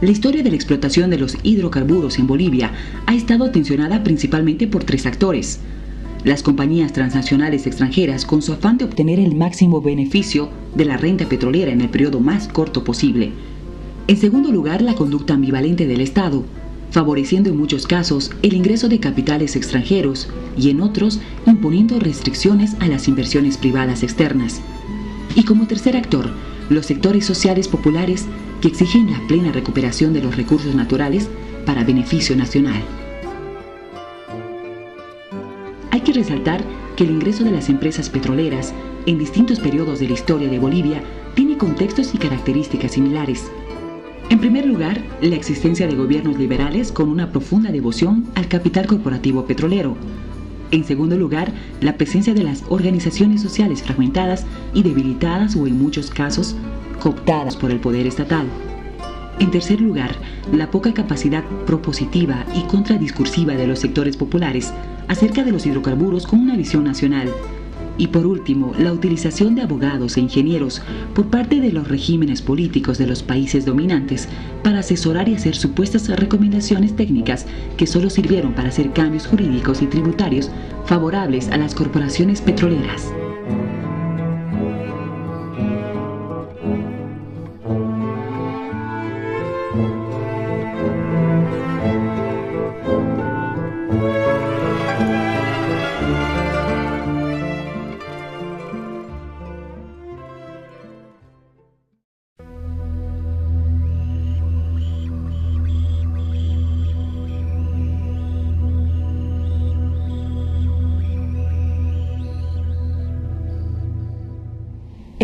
La historia de la explotación de los hidrocarburos en Bolivia ha estado tensionada principalmente por tres actores. Las compañías transnacionales extranjeras, con su afán de obtener el máximo beneficio de la renta petrolera en el periodo más corto posible. En segundo lugar, la conducta ambivalente del Estado, favoreciendo en muchos casos el ingreso de capitales extranjeros y en otros imponiendo restricciones a las inversiones privadas externas. Y como tercer actor, los sectores sociales populares que exigen la plena recuperación de los recursos naturales para beneficio nacional. Hay que resaltar que el ingreso de las empresas petroleras en distintos periodos de la historia de Bolivia tiene contextos y características similares. En primer lugar, la existencia de gobiernos liberales con una profunda devoción al capital corporativo petrolero. En segundo lugar, la presencia de las organizaciones sociales fragmentadas y debilitadas o en muchos casos cooptadas por el poder estatal. En tercer lugar, la poca capacidad propositiva y contradiscursiva de los sectores populares acerca de los hidrocarburos con una visión nacional. Y por último, la utilización de abogados e ingenieros por parte de los regímenes políticos de los países dominantes para asesorar y hacer supuestas recomendaciones técnicas que solo sirvieron para hacer cambios jurídicos y tributarios favorables a las corporaciones petroleras.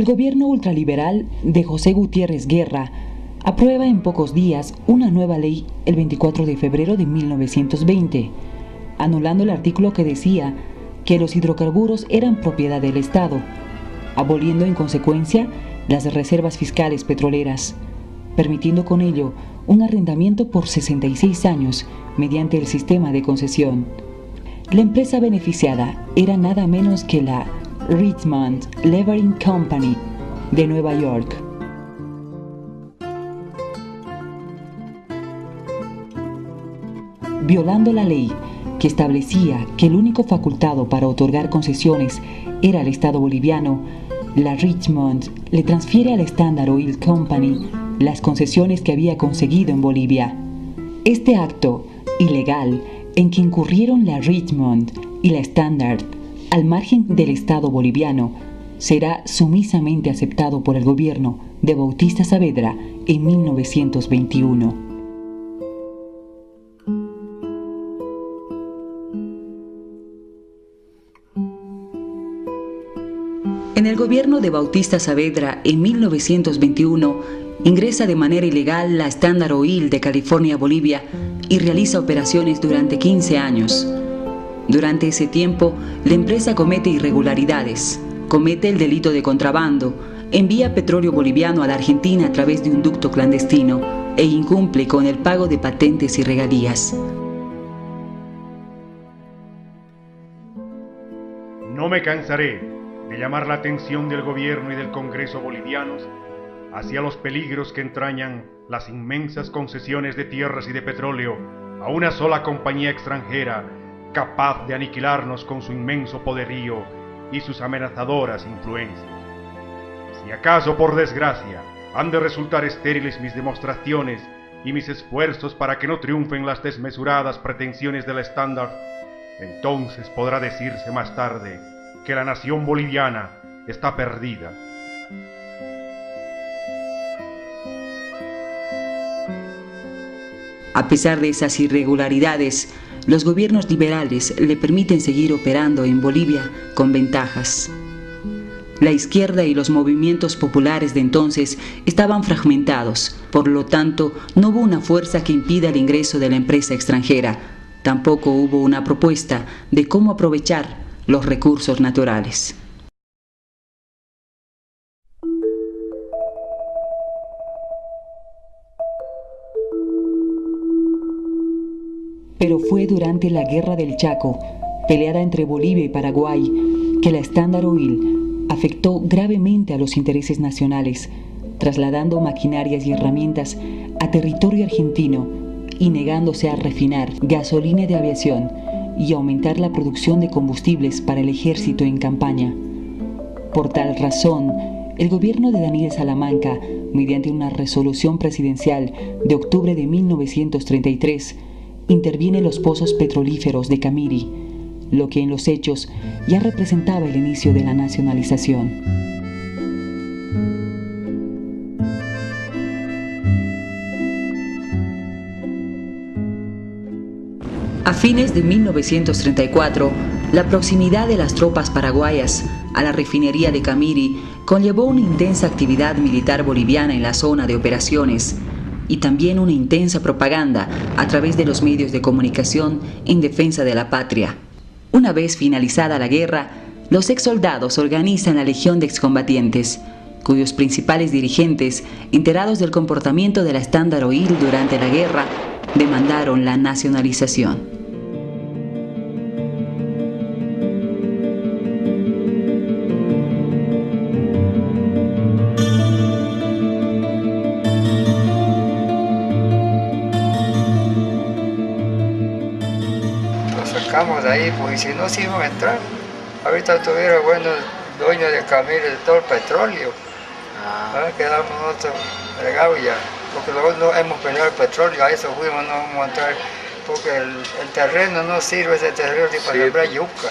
El gobierno ultraliberal de José Gutiérrez Guerra aprueba en pocos días una nueva ley el 24 de febrero de 1920, anulando el artículo que decía que los hidrocarburos eran propiedad del Estado, aboliendo en consecuencia las reservas fiscales petroleras, permitiendo con ello un arrendamiento por 66 años mediante el sistema de concesión. La empresa beneficiada era nada menos que la Richmond Levering Company de Nueva York. Violando la ley que establecía que el único facultado para otorgar concesiones era el Estado boliviano, la Richmond le transfiere a la Standard Oil Company las concesiones que había conseguido en Bolivia. Este acto ilegal en que incurrieron la Richmond y la Standard al margen del Estado boliviano, será sumisamente aceptado por el gobierno de Bautista Saavedra en 1921. En el gobierno de Bautista Saavedra en 1921, ingresa de manera ilegal la Standard Oil de California, Bolivia, y realiza operaciones durante 15 años. Durante ese tiempo, la empresa comete irregularidades, comete el delito de contrabando, envía petróleo boliviano a la Argentina a través de un ducto clandestino e incumple con el pago de patentes y regalías. No me cansaré de llamar la atención del gobierno y del Congreso bolivianos hacia los peligros que entrañan las inmensas concesiones de tierras y de petróleo a una sola compañía extranjera capaz de aniquilarnos con su inmenso poderío y sus amenazadoras influencias. Si acaso por desgracia han de resultar estériles mis demostraciones y mis esfuerzos para que no triunfen las desmesuradas pretensiones del Standard, entonces podrá decirse más tarde que la nación boliviana está perdida. A pesar de esas irregularidades, los gobiernos liberales le permiten seguir operando en Bolivia con ventajas. La izquierda y los movimientos populares de entonces estaban fragmentados, por lo tanto, no hubo una fuerza que impida el ingreso de la empresa extranjera. Tampoco hubo una propuesta de cómo aprovechar los recursos naturales. Pero fue durante la Guerra del Chaco, peleada entre Bolivia y Paraguay, que la Standard Oil afectó gravemente a los intereses nacionales, trasladando maquinarias y herramientas a territorio argentino y negándose a refinar gasolina de aviación y aumentar la producción de combustibles para el ejército en campaña. Por tal razón, el gobierno de Daniel Salamanca, mediante una resolución presidencial de octubre de 1933, interviene en los pozos petrolíferos de Camiri, lo que en los hechos ya representaba el inicio de la nacionalización. A fines de 1934, la proximidad de las tropas paraguayas a la refinería de Camiri conllevó una intensa actividad militar boliviana en la zona de operaciones y también una intensa propaganda a través de los medios de comunicación en defensa de la patria. Una vez finalizada la guerra, los exsoldados organizan la Legión de Excombatientes, cuyos principales dirigentes, enterados del comportamiento de la Standard Oil durante la guerra, demandaron la nacionalización. Nos sacamos de ahí, porque si no, sí iban a entrar. Ahorita tuviera buenos dueños de Camiri de todo el petróleo. Quedamos nosotros fregados ya. Porque luego no hemos peleado el petróleo, a eso fuimos, no vamos a entrar, porque el terreno no sirve, ese terreno ni para sembrar yuca.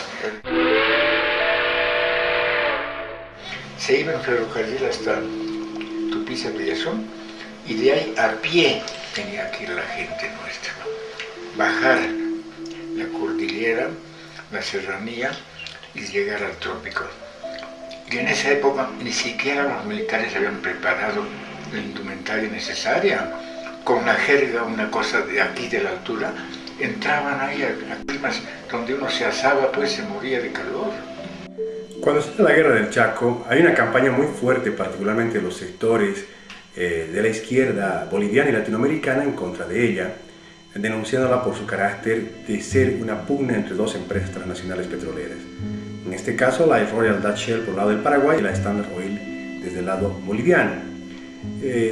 Se iba en ferrocarril hasta Tupiza, Villazón, y de ahí a pie tenía que ir la gente nuestra, bajar la cordillera, la serranía y llegar al trópico. Y en esa época ni siquiera los militares habían preparado la indumentaria necesaria, con la jerga, una cosa de aquí de la altura, entraban ahí a climas donde uno se asaba, pues se moría de calor. Cuando se da la guerra del Chaco, hay una campaña muy fuerte, particularmente de los sectores de la izquierda boliviana y latinoamericana en contra de ella, denunciándola por su carácter de ser una pugna entre dos empresas transnacionales petroleras. En este caso, la Royal Dutch Shell por el lado del Paraguay y la Standard Oil desde el lado boliviano.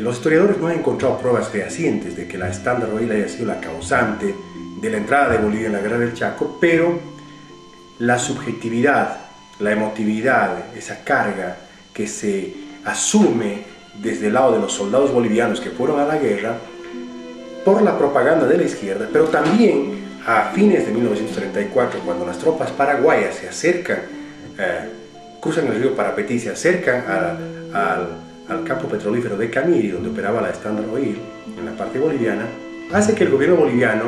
Los historiadores no han encontrado pruebas fehacientes de que la Standard Oil haya sido la causante de la entrada de Bolivia en la guerra del Chaco, pero la subjetividad, la emotividad, esa carga que se asume desde el lado de los soldados bolivianos que fueron a la guerra por la propaganda de la izquierda, pero también a fines de 1934, cuando las tropas paraguayas se acercan, cruzan el río Parapetí, se acercan al campo petrolífero de Camiri, donde operaba la Standard Oil, en la parte boliviana, hace que el gobierno boliviano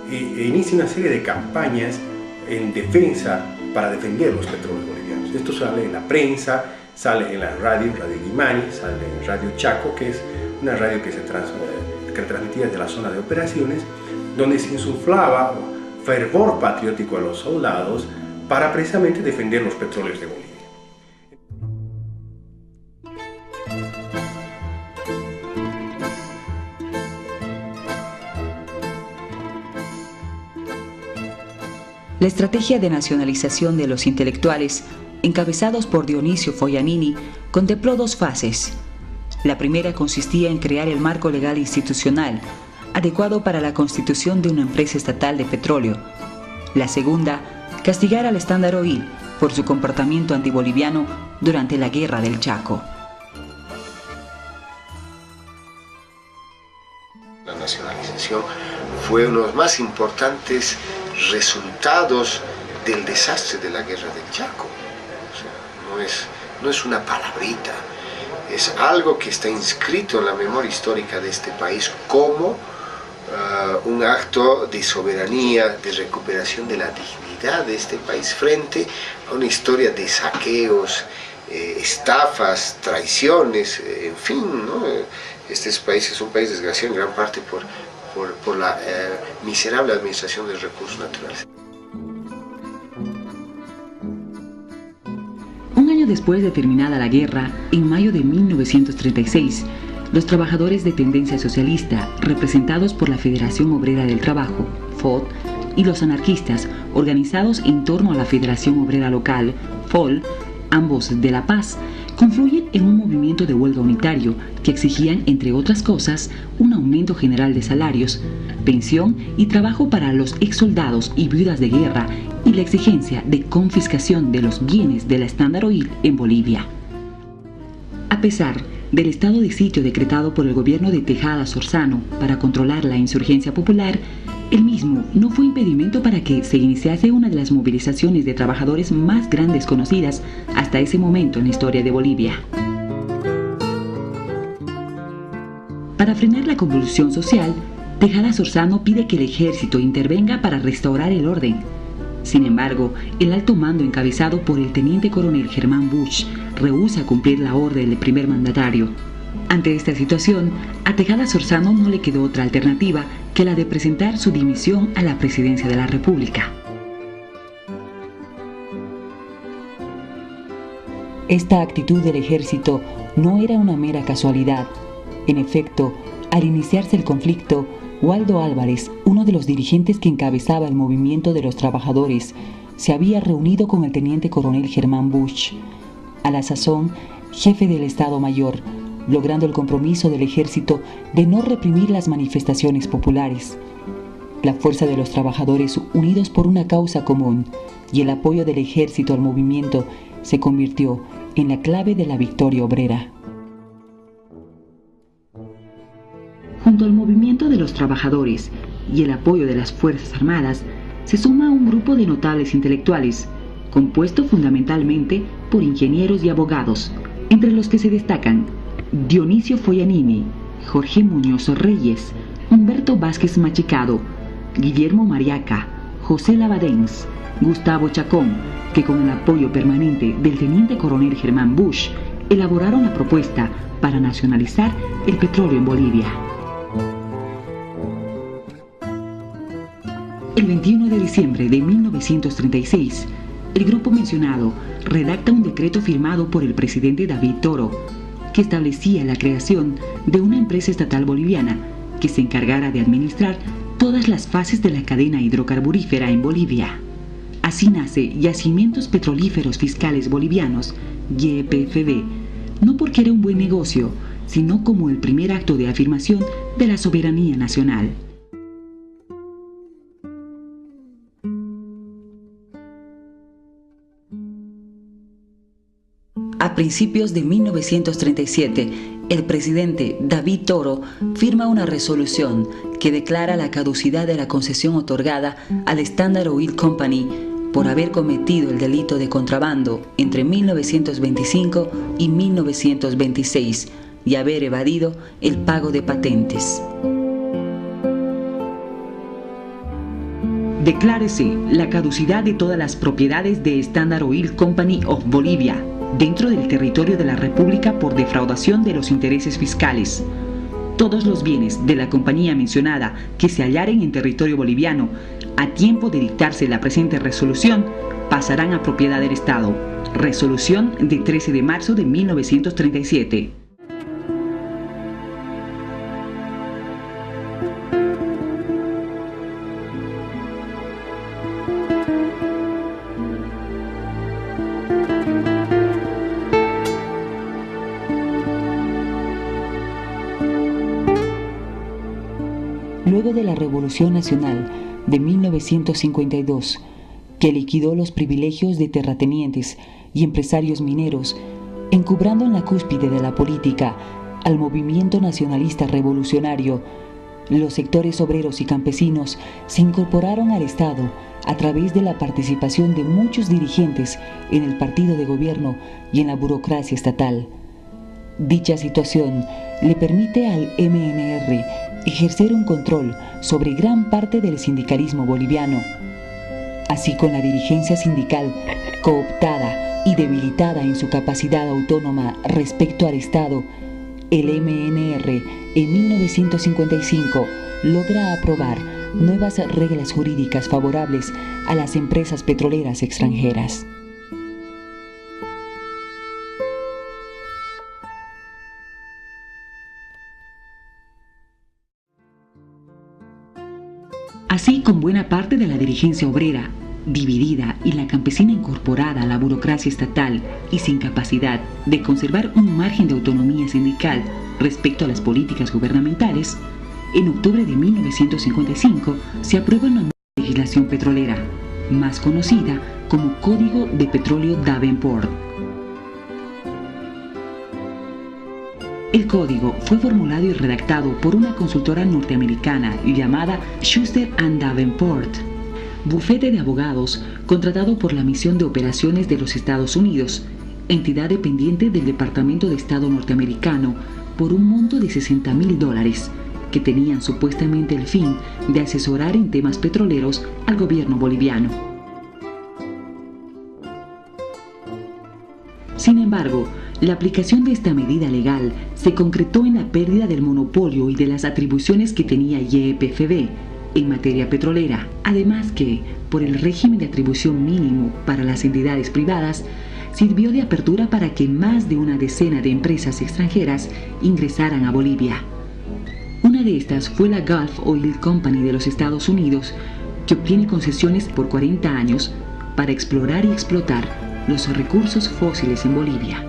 inicie una serie de campañas en defensa para defender los petróleos bolivianos. Esto sale en la prensa, sale en la radio Guimani, sale en Radio Chaco, que es una radio que se transmitía desde la zona de operaciones, donde se insuflaba fervor patriótico a los soldados para precisamente defender los petróleos de Bolivia. La estrategia de nacionalización de los intelectuales, encabezados por Dionisio Foglianini, contempló dos fases. La primera consistía en crear el marco legal institucional adecuado para la constitución de una empresa estatal de petróleo. La segunda, castigar al Standard Oil por su comportamiento antiboliviano durante la Guerra del Chaco. La nacionalización fue uno de los más importantes resultados del desastre de la Guerra del Chaco. O sea, no es una palabrita, es algo que está inscrito en la memoria histórica de este país como un acto de soberanía, de recuperación de la dignidad de este país frente a una historia de saqueos, estafas, traiciones, en fin, ¿no? Este país es un país desgraciado en gran parte por la miserable administración de recursos naturales. Un año después de terminada la guerra, en mayo de 1936, los trabajadores de tendencia socialista, representados por la Federación Obrera del Trabajo, FOT, y los anarquistas, organizados en torno a la Federación Obrera Local, FOL, ambos de La Paz, confluyen en un movimiento de huelga unitario que exigían, entre otras cosas, un aumento general de salarios, pensión y trabajo para los exsoldados y viudas de guerra y la exigencia de confiscación de los bienes de la Standard Oil en Bolivia. A pesar del estado de sitio decretado por el gobierno de Tejada Sorzano para controlar la insurgencia popular, el mismo no fue impedimento para que se iniciase una de las movilizaciones de trabajadores más grandes conocidas hasta ese momento en la historia de Bolivia. Para frenar la convulsión social, Tejada Sorzano pide que el ejército intervenga para restaurar el orden. Sin embargo, el alto mando encabezado por el teniente coronel Germán Busch rehúsa cumplir la orden del primer mandatario. Ante esta situación, a Tejada Sorzano no le quedó otra alternativa que la de presentar su dimisión a la presidencia de la República. Esta actitud del ejército no era una mera casualidad. En efecto, al iniciarse el conflicto, Waldo Álvarez, uno de los dirigentes que encabezaba el movimiento de los trabajadores, se había reunido con el teniente coronel Germán Busch, a la sazón jefe del Estado Mayor, logrando el compromiso del ejército de no reprimir las manifestaciones populares. La fuerza de los trabajadores unidos por una causa común y el apoyo del ejército al movimiento se convirtió en la clave de la victoria obrera. Junto al movimiento de los trabajadores y el apoyo de las Fuerzas Armadas, se suma un grupo de notables intelectuales, compuesto fundamentalmente por ingenieros y abogados, entre los que se destacan Dionisio Foyanini, Jorge Muñoz Reyes, Humberto Vázquez Machicado, Guillermo Mariaca, José Lavadens, Gustavo Chacón, que con el apoyo permanente del teniente coronel Germán Busch elaboraron la propuesta para nacionalizar el petróleo en Bolivia. El 21 de diciembre de 1936, el grupo mencionado redacta un decreto firmado por el presidente David Toro, que establecía la creación de una empresa estatal boliviana que se encargara de administrar todas las fases de la cadena hidrocarburífera en Bolivia. Así nace Yacimientos Petrolíferos Fiscales Bolivianos, YPFB, no porque era un buen negocio, sino como el primer acto de afirmación de la soberanía nacional. A principios de 1937, el presidente David Toro firma una resolución que declara la caducidad de la concesión otorgada al Standard Oil Company por haber cometido el delito de contrabando entre 1925 y 1926 y haber evadido el pago de patentes. Declárese la caducidad de todas las propiedades de Standard Oil Company of Bolivia dentro del territorio de la República por defraudación de los intereses fiscales. Todos los bienes de la compañía mencionada que se hallaren en territorio boliviano a tiempo de dictarse la presente resolución pasarán a propiedad del Estado. Resolución de 13 de marzo de 1937. Luego de la Revolución Nacional de 1952, que liquidó los privilegios de terratenientes y empresarios mineros, encubrando en la cúspide de la política al movimiento nacionalista revolucionario, los sectores obreros y campesinos se incorporaron al Estado a través de la participación de muchos dirigentes en el partido de gobierno y en la burocracia estatal. Dicha situación le permite al MNR ejercer un control sobre gran parte del sindicalismo boliviano. Así, con la dirigencia sindical cooptada y debilitada en su capacidad autónoma respecto al Estado, el MNR en 1955 logra aprobar nuevas reglas jurídicas favorables a las empresas petroleras extranjeras. Así, con buena parte de la dirigencia obrera, dividida y la campesina incorporada a la burocracia estatal y sin capacidad de conservar un margen de autonomía sindical respecto a las políticas gubernamentales, en octubre de 1955 se aprueba una nueva legislación petrolera, más conocida como Código de Petróleo Davenport. El código fue formulado y redactado por una consultora norteamericana llamada Schuster and Davenport, bufete de abogados contratado por la Misión de Operaciones de los Estados Unidos, entidad dependiente del Departamento de Estado norteamericano, por un monto de $60,000, que tenían supuestamente el fin de asesorar en temas petroleros al gobierno boliviano. Sin embargo, la aplicación de esta medida legal se concretó en la pérdida del monopolio y de las atribuciones que tenía YPFB en materia petrolera, además que, por el régimen de atribución mínimo para las entidades privadas, sirvió de apertura para que más de una decena de empresas extranjeras ingresaran a Bolivia. Una de estas fue la Gulf Oil Company de los Estados Unidos, que obtiene concesiones por 40 años para explorar y explotar los recursos fósiles en Bolivia.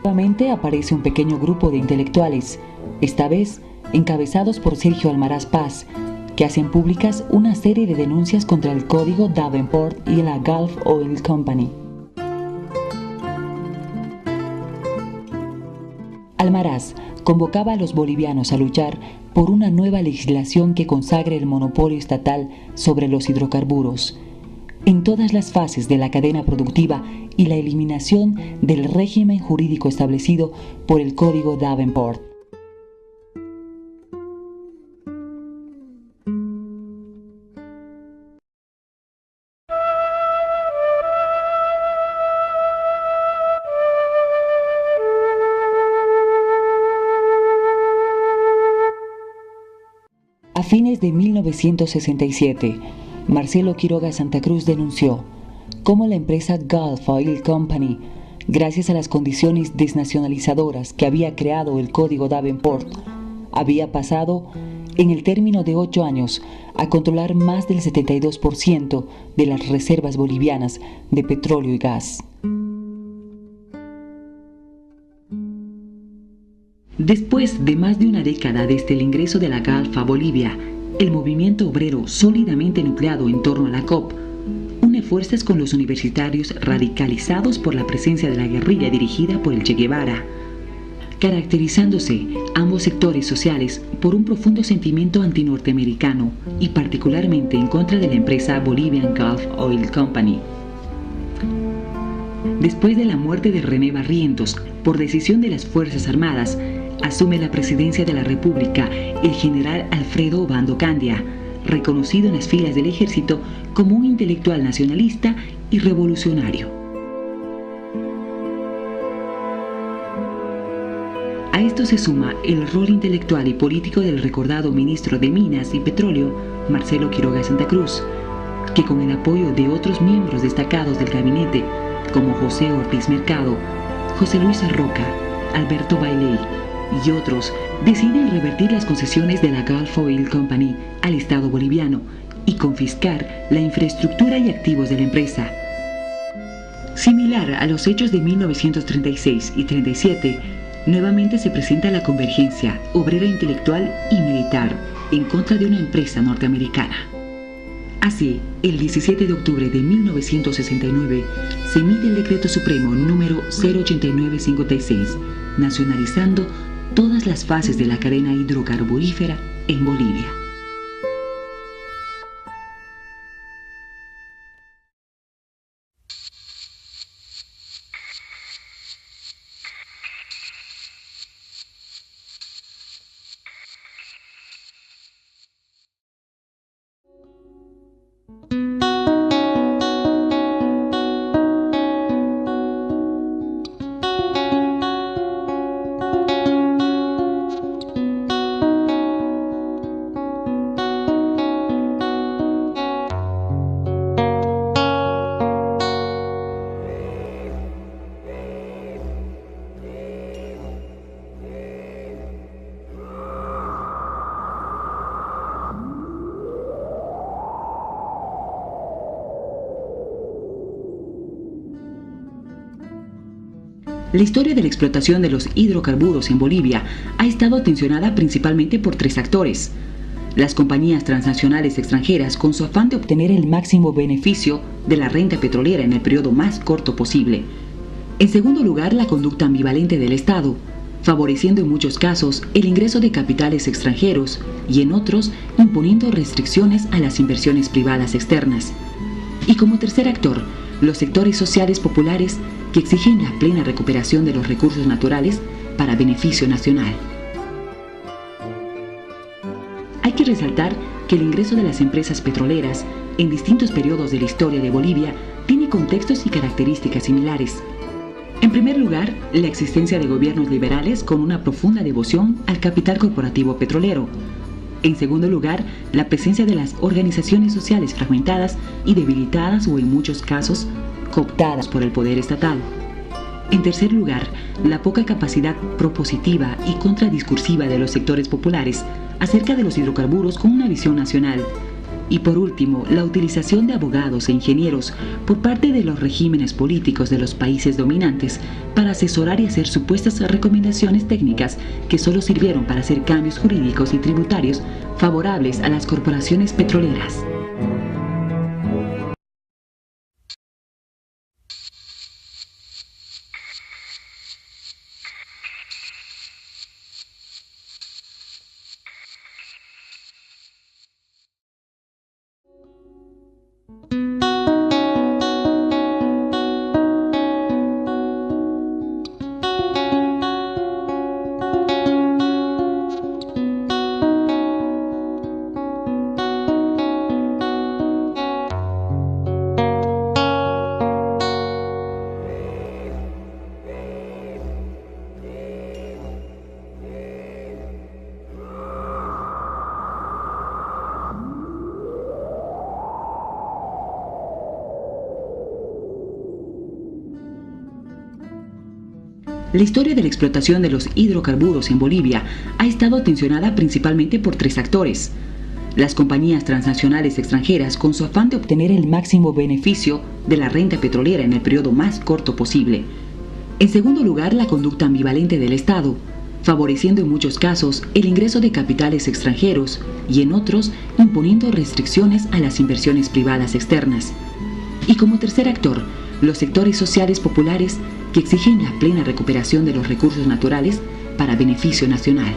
Nuevamente aparece un pequeño grupo de intelectuales, esta vez encabezados por Sergio Almaraz Paz, que hacen públicas una serie de denuncias contra el Código Davenport y la Gulf Oil Company. Almaraz convocaba a los bolivianos a luchar por una nueva legislación que consagre el monopolio estatal sobre los hidrocarburos en todas las fases de la cadena productiva y la eliminación del régimen jurídico establecido por el Código Davenport. A fines de 1967, Marcelo Quiroga Santa Cruz denunció cómo la empresa Gulf Oil Company, gracias a las condiciones desnacionalizadoras que había creado el Código Davenport, había pasado, en el término de 8 años, a controlar más del 72% de las reservas bolivianas de petróleo y gas. Después de más de una década desde el ingreso de la Gulf a Bolivia, el movimiento obrero sólidamente nucleado en torno a la COP une fuerzas con los universitarios radicalizados por la presencia de la guerrilla dirigida por el Che Guevara, caracterizándose ambos sectores sociales por un profundo sentimiento antinorteamericano y particularmente en contra de la empresa Bolivian Gulf Oil Company. Después de la muerte de René Barrientos, por decisión de las Fuerzas Armadas, asume la presidencia de la República el general Alfredo Obando Candia, reconocido en las filas del ejército como un intelectual nacionalista y revolucionario. A esto se suma el rol intelectual y político del recordado ministro de Minas y Petróleo, Marcelo Quiroga Santa Cruz, que con el apoyo de otros miembros destacados del gabinete, como José Ortiz Mercado, José Luis Arroca, Alberto Bailey y otros, deciden revertir las concesiones de la Gulf Oil Company al Estado boliviano y confiscar la infraestructura y activos de la empresa. Similar a los hechos de 1936 y 37, nuevamente se presenta la convergencia obrera intelectual y militar en contra de una empresa norteamericana. Así, el 17 de octubre de 1969 se emite el Decreto Supremo número 08956, nacionalizando todas las fases de la cadena hidrocarburífera en Bolivia. La historia de la explotación de los hidrocarburos en Bolivia ha estado tensionada principalmente por tres actores: las compañías transnacionales extranjeras, con su afán de obtener el máximo beneficio de la renta petrolera en el periodo más corto posible; en segundo lugar, la conducta ambivalente del Estado, favoreciendo en muchos casos el ingreso de capitales extranjeros y en otros imponiendo restricciones a las inversiones privadas externas; y como tercer actor, los sectores sociales populares que exigen la plena recuperación de los recursos naturales para beneficio nacional. Hay que resaltar que el ingreso de las empresas petroleras en distintos periodos de la historia de Bolivia tiene contextos y características similares. En primer lugar, la existencia de gobiernos liberales con una profunda devoción al capital corporativo petrolero. En segundo lugar, la presencia de las organizaciones sociales fragmentadas y debilitadas o en muchos casos cooptadas por el poder estatal. En tercer lugar, la poca capacidad propositiva y contradiscursiva de los sectores populares acerca de los hidrocarburos con una visión nacional. Y por último, la utilización de abogados e ingenieros por parte de los regímenes políticos de los países dominantes para asesorar y hacer supuestas recomendaciones técnicas que solo sirvieron para hacer cambios jurídicos y tributarios favorables a las corporaciones petroleras. La historia de la explotación de los hidrocarburos en Bolivia ha estado tensionada principalmente por tres actores: las compañías transnacionales extranjeras, con su afán de obtener el máximo beneficio de la renta petrolera en el periodo más corto posible; en segundo lugar, la conducta ambivalente del Estado, favoreciendo en muchos casos el ingreso de capitales extranjeros y en otros imponiendo restricciones a las inversiones privadas externas; y como tercer actor, los sectores sociales populares que exigen la plena recuperación de los recursos naturales para beneficio nacional.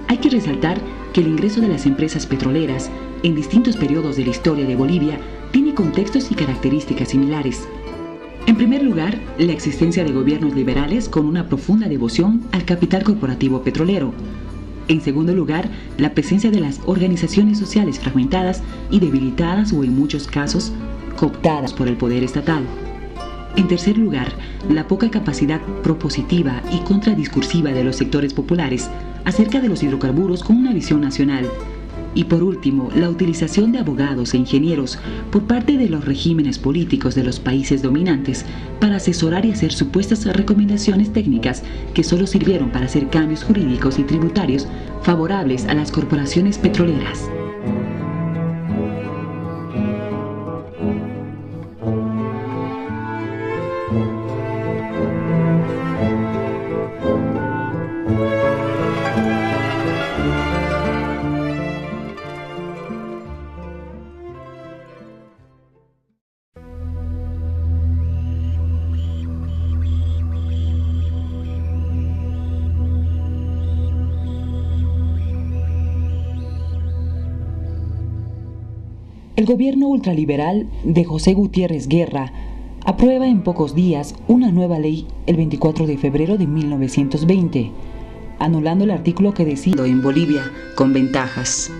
Hay que resaltar que el ingreso de las empresas petroleras en distintos periodos de la historia de Bolivia tiene contextos y características similares. En primer lugar, la existencia de gobiernos liberales con una profunda devoción al capital corporativo petrolero. En segundo lugar, la presencia de las organizaciones sociales fragmentadas y debilitadas o en muchos casos cooptadas por el poder estatal. En tercer lugar, la poca capacidad propositiva y contradiscursiva de los sectores populares acerca de los hidrocarburos con una visión nacional. Y por último, la utilización de abogados e ingenieros por parte de los regímenes políticos de los países dominantes para asesorar y hacer supuestas recomendaciones técnicas que solo sirvieron para hacer cambios jurídicos y tributarios favorables a las corporaciones petroleras. El gobierno ultraliberal de José Gutiérrez Guerra aprueba en pocos días una nueva ley el 24 de febrero de 1920, anulando el artículo que decía en Bolivia con ventajas.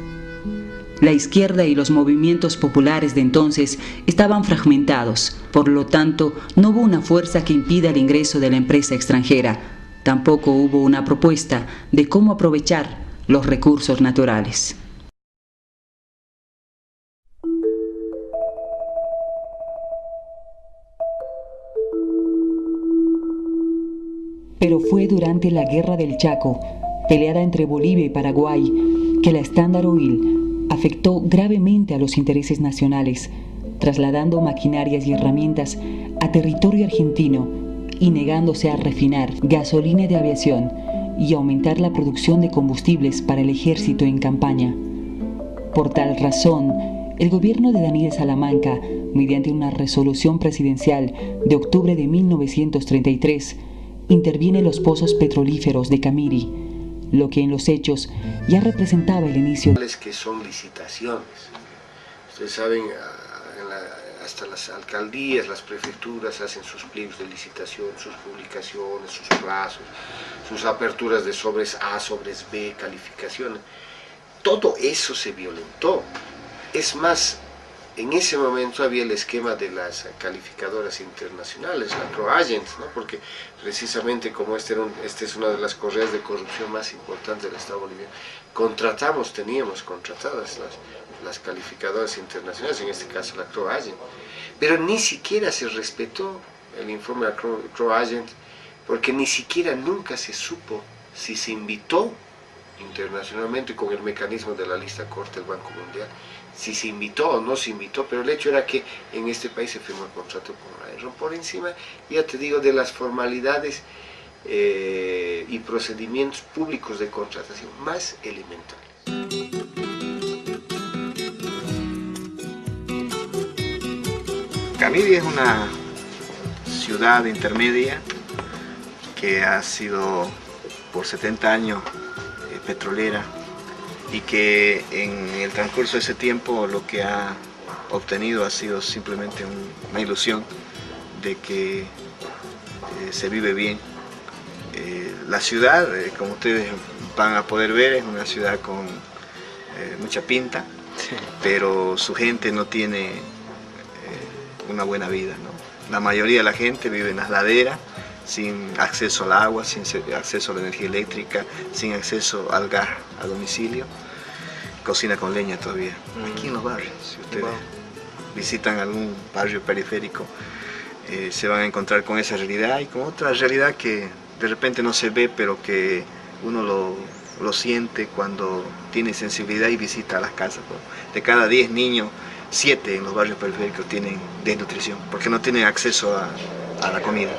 La izquierda y los movimientos populares de entonces estaban fragmentados, por lo tanto no hubo una fuerza que impida el ingreso de la empresa extranjera, tampoco hubo una propuesta de cómo aprovechar los recursos naturales. Pero fue durante la Guerra del Chaco, peleada entre Bolivia y Paraguay, que la Standard Oil afectó gravemente a los intereses nacionales, trasladando maquinarias y herramientas a territorio argentino y negándose a refinar gasolina de aviación y aumentar la producción de combustibles para el ejército en campaña. Por tal razón, el gobierno de Daniel Salamanca, mediante una resolución presidencial de octubre de 1933, interviene en los pozos petrolíferos de Camiri, lo que en los hechos ya representaba el inicio. Que son licitaciones. Ustedes saben, hasta las alcaldías, las prefecturas hacen sus pliegos de licitación, sus publicaciones, sus plazos, sus aperturas de sobres A, sobres B, calificaciones. Todo eso se violentó. Es más, en ese momento había el esquema de las calificadoras internacionales, la ProAgent, ¿no? Porque precisamente como esta es una de las correas de corrupción más importantes del Estado boliviano, teníamos contratadas las calificadoras internacionales, en este caso la ProAgent, pero ni siquiera se respetó el informe de la ProAgent, porque ni siquiera nunca se supo si se invitó internacionalmente con el mecanismo de la lista corta del Banco Mundial, si se invitó o no se invitó, pero el hecho era que en este país se firmó el contrato con Aero por encima, ya te digo, de las formalidades y procedimientos públicos de contratación más elementales. Camiri es una ciudad intermedia que ha sido por 70 años petrolera y que en el transcurso de ese tiempo lo que ha obtenido ha sido simplemente una ilusión de que se vive bien. La ciudad, como ustedes van a poder ver, es una ciudad con mucha pinta, sí, pero su gente no tiene una buena vida, ¿no? La mayoría de la gente vive en las laderas, sin acceso al agua, sin acceso a la energía eléctrica, sin acceso al gas a domicilio, cocina con leña todavía. Aquí en los barrios, si ustedes visitan algún barrio periférico, se van a encontrar con esa realidad y con otra realidad que de repente no se ve, pero que uno lo siente cuando tiene sensibilidad y visita las casas. De cada 10 niños, 7 en los barrios periféricos tienen desnutrición, porque no tienen acceso a la comida.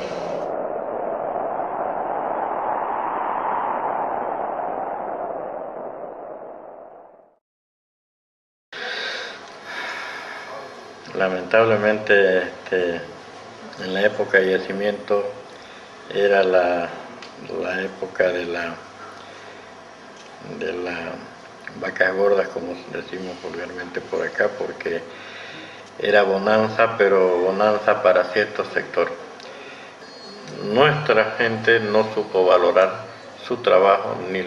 Lamentablemente en la época de yacimiento era la época de las vacas gordas, como decimos vulgarmente por acá, porque era bonanza, pero bonanza para cierto sector. Nuestra gente no supo valorar su trabajo ni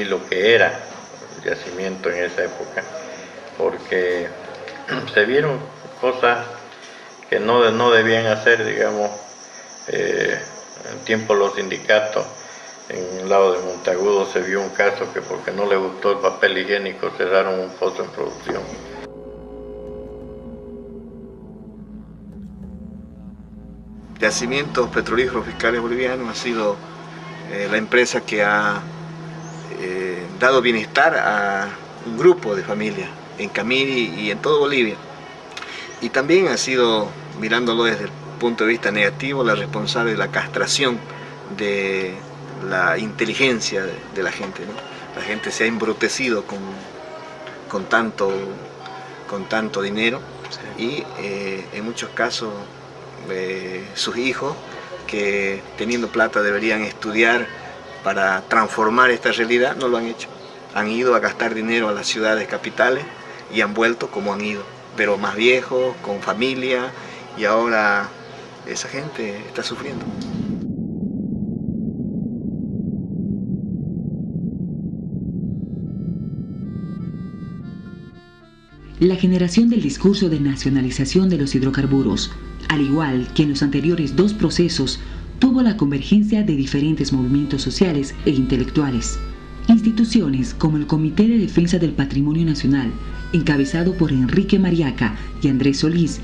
lo que era el yacimiento en esa época, porque se vieron cosas que no debían hacer, digamos, en tiempo los sindicatos. En el lado de Monteagudo se vio un caso que porque no le gustó el papel higiénico cerraron un pozo en producción. Yacimientos Petrolíferos Fiscales Bolivianos ha sido la empresa que ha dado bienestar a un grupo de familias en Camiri y en todo Bolivia, y también ha sido, mirándolo desde el punto de vista negativo, la responsable de la castración de la inteligencia de la gente, ¿no? La gente se ha embrutecido con tanto dinero, sí, y en muchos casos sus hijos, que teniendo plata deberían estudiar para transformar esta realidad, no lo han hecho. Han ido a gastar dinero a las ciudades capitales y han vuelto como han ido, pero más viejos, con familia, y ahora esa gente está sufriendo. La generación del discurso de nacionalización de los hidrocarburos, al igual que en los anteriores dos procesos, tuvo la convergencia de diferentes movimientos sociales e intelectuales. Instituciones como el Comité de Defensa del Patrimonio Nacional, encabezado por Enrique Mariaca y Andrés Solís,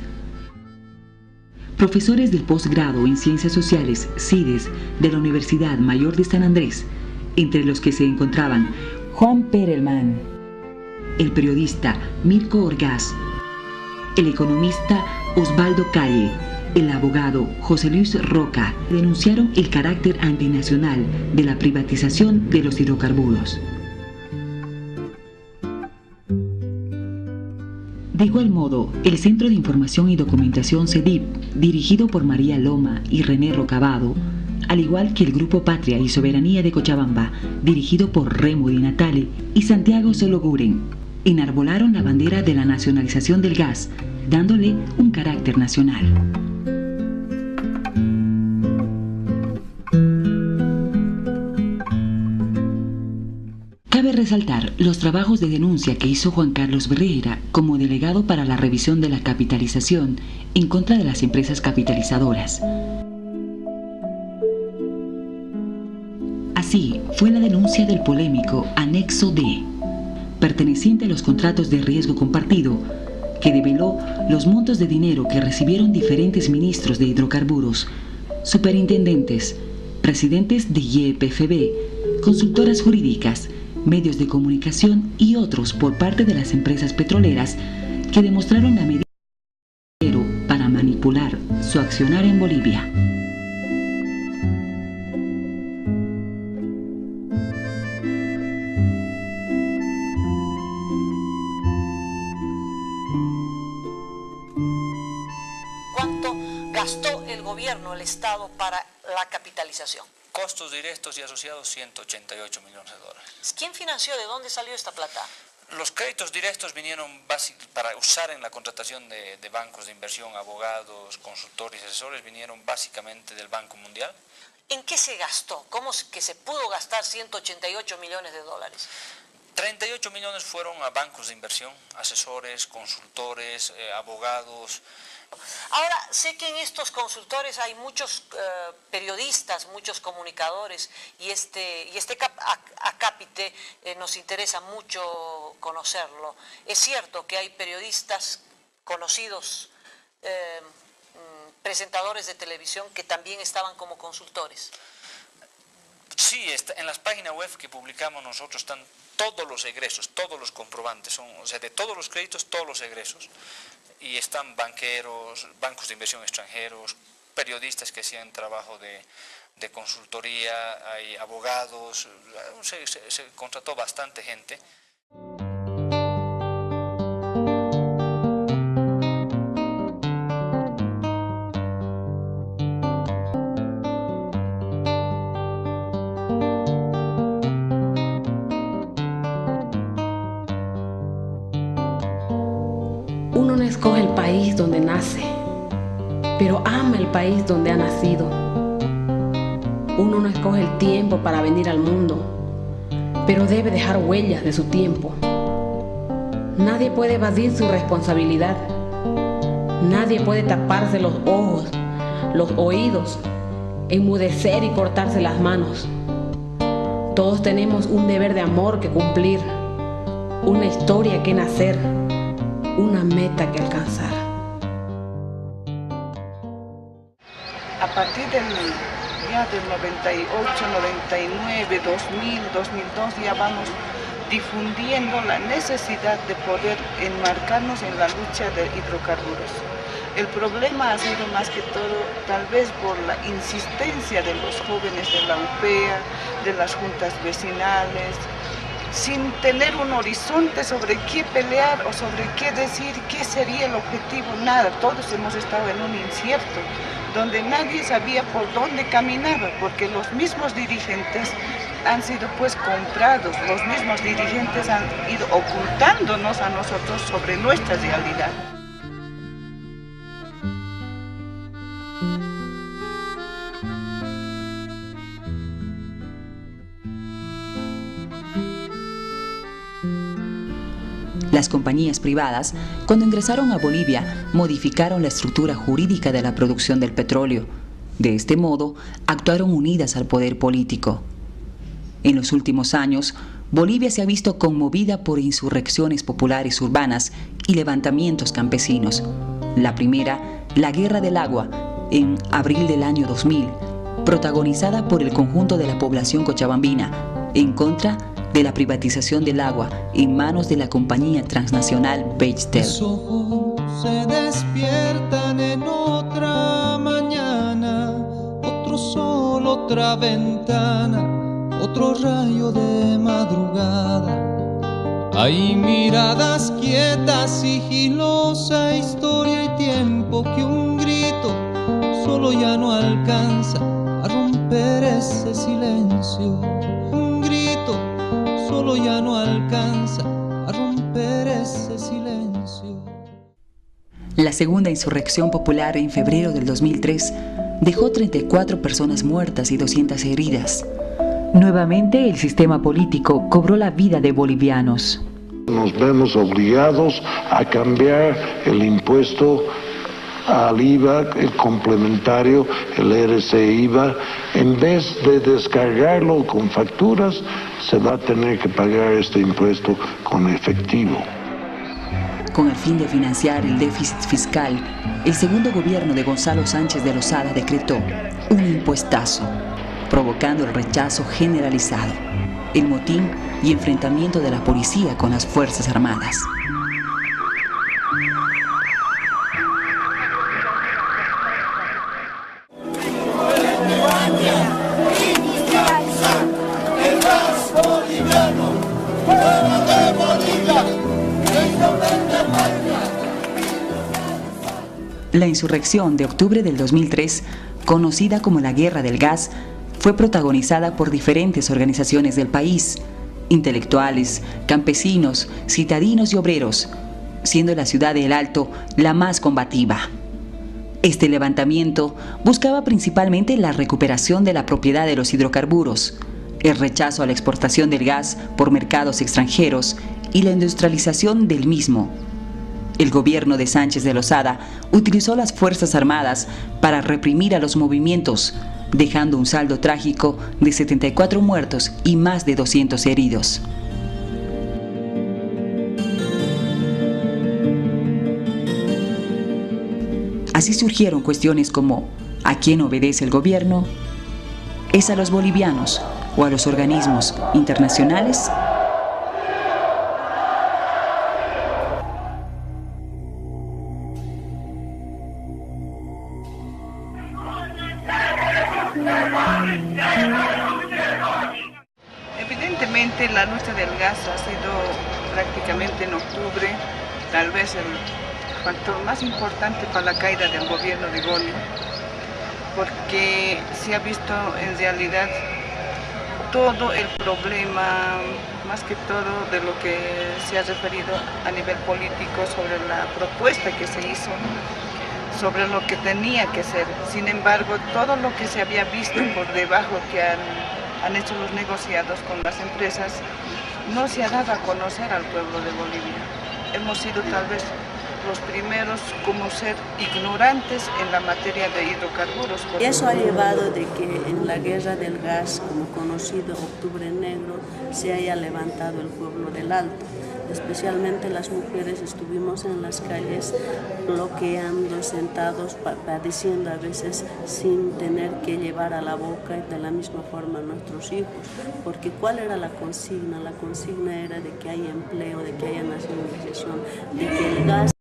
profesores del posgrado en Ciencias Sociales, CIDES, de la Universidad Mayor de San Andrés, entre los que se encontraban Juan Perelman, el periodista Mirko Orgaz, el economista Osvaldo Calle, el abogado José Luis Roca denunciaron el carácter antinacional de la privatización de los hidrocarburos. De igual modo, el Centro de Información y Documentación CEDIP, dirigido por María Loma y René Rocabado, al igual que el Grupo Patria y Soberanía de Cochabamba, dirigido por Remo Di Natale y Santiago Sologuren, enarbolaron la bandera de la nacionalización del gas, dándole un carácter nacional. Cabe resaltar los trabajos de denuncia que hizo Juan Carlos Berrera como delegado para la revisión de la capitalización en contra de las empresas capitalizadoras. Así fue la denuncia del polémico Anexo D, perteneciente a los contratos de riesgo compartido, que develó los montos de dinero que recibieron diferentes ministros de hidrocarburos, superintendentes, presidentes de YPFB, consultoras jurídicas, medios de comunicación y otros por parte de las empresas petroleras que demostraron la medida para manipular su accionar en Bolivia. ¿Cuánto gastó el gobierno, el Estado, para la capitalización? Costos directos y asociados, 188 millones de dólares. ¿Quién financió? ¿De dónde salió esta plata? Los créditos directos vinieron para usar en la contratación de bancos de inversión, abogados, consultores y asesores, vinieron básicamente del Banco Mundial. ¿En qué se gastó? ¿Cómo que se pudo gastar 188 millones de dólares? 38 millones fueron a bancos de inversión, asesores, consultores, abogados. Ahora, sé que en estos consultores hay muchos periodistas, muchos comunicadores, y este acápite nos interesa mucho conocerlo. Es cierto que hay periodistas conocidos, presentadores de televisión, que también estaban como consultores. Sí, en las páginas web que publicamos nosotros están todos los egresos, todos los comprobantes, o sea, de todos los créditos, todos los egresos. Y están banqueros, bancos de inversión extranjeros, periodistas que hacían trabajo de consultoría, hay abogados, se contrató bastante gente. Uno no escoge el país donde nace, pero ama el país donde ha nacido. Uno no escoge el tiempo para venir al mundo, pero debe dejar huellas de su tiempo. Nadie puede evadir su responsabilidad. Nadie puede taparse los ojos, los oídos, enmudecer y cortarse las manos. Todos tenemos un deber de amor que cumplir, una historia que nacer, una meta que alcanzar. A partir del 98, 99, 2000, 2002 ya vamos difundiendo la necesidad de poder enmarcarnos en la lucha de hidrocarburos. El problema ha sido más que todo tal vez por la insistencia de los jóvenes de la UPEA, de las juntas vecinales, sin tener un horizonte sobre qué pelear o sobre qué decir, qué sería el objetivo, nada. Todos hemos estado en un incierto, donde nadie sabía por dónde caminaba, porque los mismos dirigentes han sido pues comprados, los mismos dirigentes han ido ocultándonos a nosotros sobre nuestra realidad. Las compañías privadas, cuando ingresaron a Bolivia, modificaron la estructura jurídica de la producción del petróleo. De este modo, actuaron unidas al poder político. En los últimos años, Bolivia se ha visto conmovida por insurrecciones populares urbanas y levantamientos campesinos. La primera, la Guerra del Agua, en abril del año 2000, protagonizada por el conjunto de la población cochabambina, en contra de la privatización del agua en manos de la compañía transnacional Bechtel. Mis ojos se despiertan en otra mañana, otro sol, otra ventana, otro rayo de madrugada. Hay miradas quietas, sigilosa historia y tiempo que un grito solo ya no alcanza a romper ese silencio. Un grito solo ya no alcanza a romper ese silencio. La segunda insurrección popular en febrero del 2003 dejó 34 personas muertas y 200 heridas. Nuevamente el sistema político cobró la vida de bolivianos. Nos vemos obligados a cambiar el impuesto al IVA, el complementario, el RC-IVA. En vez de descargarlo con facturas, se va a tener que pagar este impuesto con efectivo. Con el fin de financiar el déficit fiscal, el segundo gobierno de Gonzalo Sánchez de Lozada decretó un impuestazo, provocando el rechazo generalizado, el motín y enfrentamiento de la policía con las Fuerzas Armadas. La insurrección de octubre del 2003, conocida como la Guerra del Gas, fue protagonizada por diferentes organizaciones del país, intelectuales, campesinos, citadinos y obreros, siendo la ciudad de El Alto la más combativa. Este levantamiento buscaba principalmente la recuperación de la propiedad de los hidrocarburos, el rechazo a la exportación del gas por mercados extranjeros y la industrialización del mismo. El gobierno de Sánchez de Lozada utilizó las Fuerzas Armadas para reprimir a los movimientos, dejando un saldo trágico de 74 muertos y más de 200 heridos. Así surgieron cuestiones como ¿a quién obedece el gobierno? ¿Es a los bolivianos o a los organismos internacionales? Evidentemente la lucha del gas ha sido prácticamente en octubre, tal vez el factor más importante para la caída del gobierno de Goni, porque se ha visto en realidad todo el problema, más que todo de lo que se ha referido a nivel político sobre la propuesta que se hizo, sobre lo que tenía que ser. Sin embargo, todo lo que se había visto por debajo que han hecho los negociados con las empresas no se ha dado a conocer al pueblo de Bolivia. Hemos sido tal vez los primeros como ser ignorantes en la materia de hidrocarburos. Y eso ha llevado de que en la guerra del gas, como conocido Octubre Negro, se haya levantado el pueblo del Alto. Especialmente las mujeres estuvimos en las calles bloqueando, sentados, padeciendo a veces sin tener que llevar a la boca de la misma forma a nuestros hijos. Porque ¿cuál era la consigna? La consigna era de que haya empleo, de que haya nacionalización, de que el gas...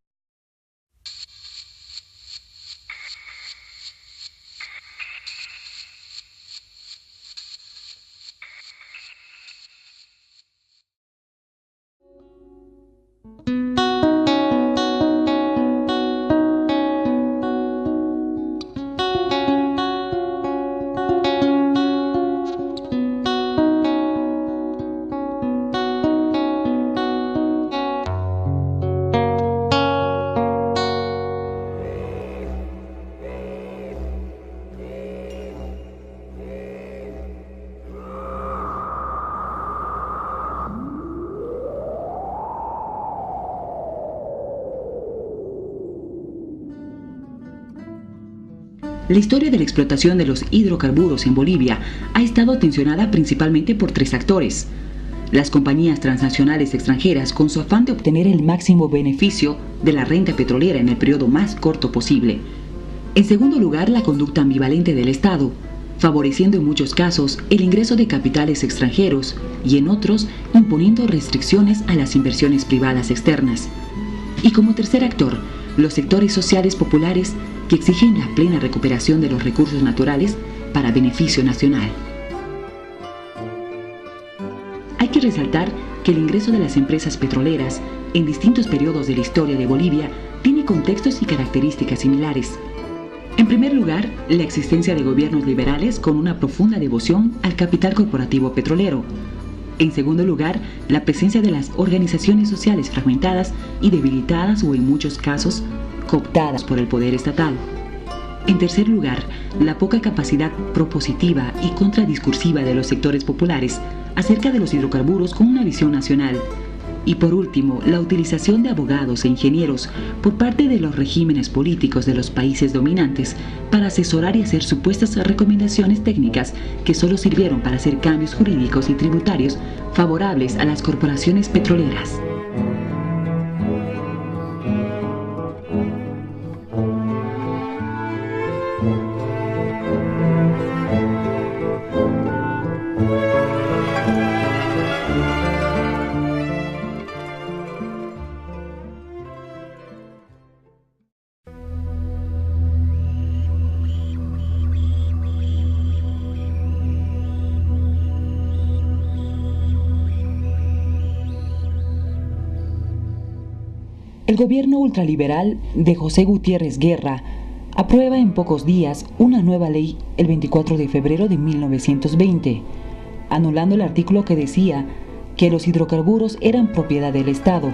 La historia de la explotación de los hidrocarburos en Bolivia ha estado tensionada principalmente por tres actores. Las compañías transnacionales extranjeras, con su afán de obtener el máximo beneficio de la renta petrolera en el periodo más corto posible. En segundo lugar, la conducta ambivalente del Estado. favoreciendo en muchos casos el ingreso de capitales extranjeros y en otros imponiendo restricciones a las inversiones privadas externas. Y como tercer actor, los sectores sociales populares que exigen la plena recuperación de los recursos naturales para beneficio nacional. Hay que resaltar que el ingreso de las empresas petroleras en distintos periodos de la historia de Bolivia tiene contextos y características similares. En primer lugar, la existencia de gobiernos liberales con una profunda devoción al capital corporativo petrolero. En segundo lugar, la presencia de las organizaciones sociales fragmentadas y debilitadas o en muchos casos cooptadas por el poder estatal. En tercer lugar, la poca capacidad propositiva y contradiscursiva de los sectores populares acerca de los hidrocarburos con una visión nacional. Y por último, la utilización de abogados e ingenieros por parte de los regímenes políticos de los países dominantes para asesorar y hacer supuestas recomendaciones técnicas que solo sirvieron para hacer cambios jurídicos y tributarios favorables a las corporaciones petroleras. El gobierno ultraliberal de José Gutiérrez Guerra aprueba en pocos días una nueva ley el 24 de febrero de 1920, anulando el artículo que decía que los hidrocarburos eran propiedad del Estado,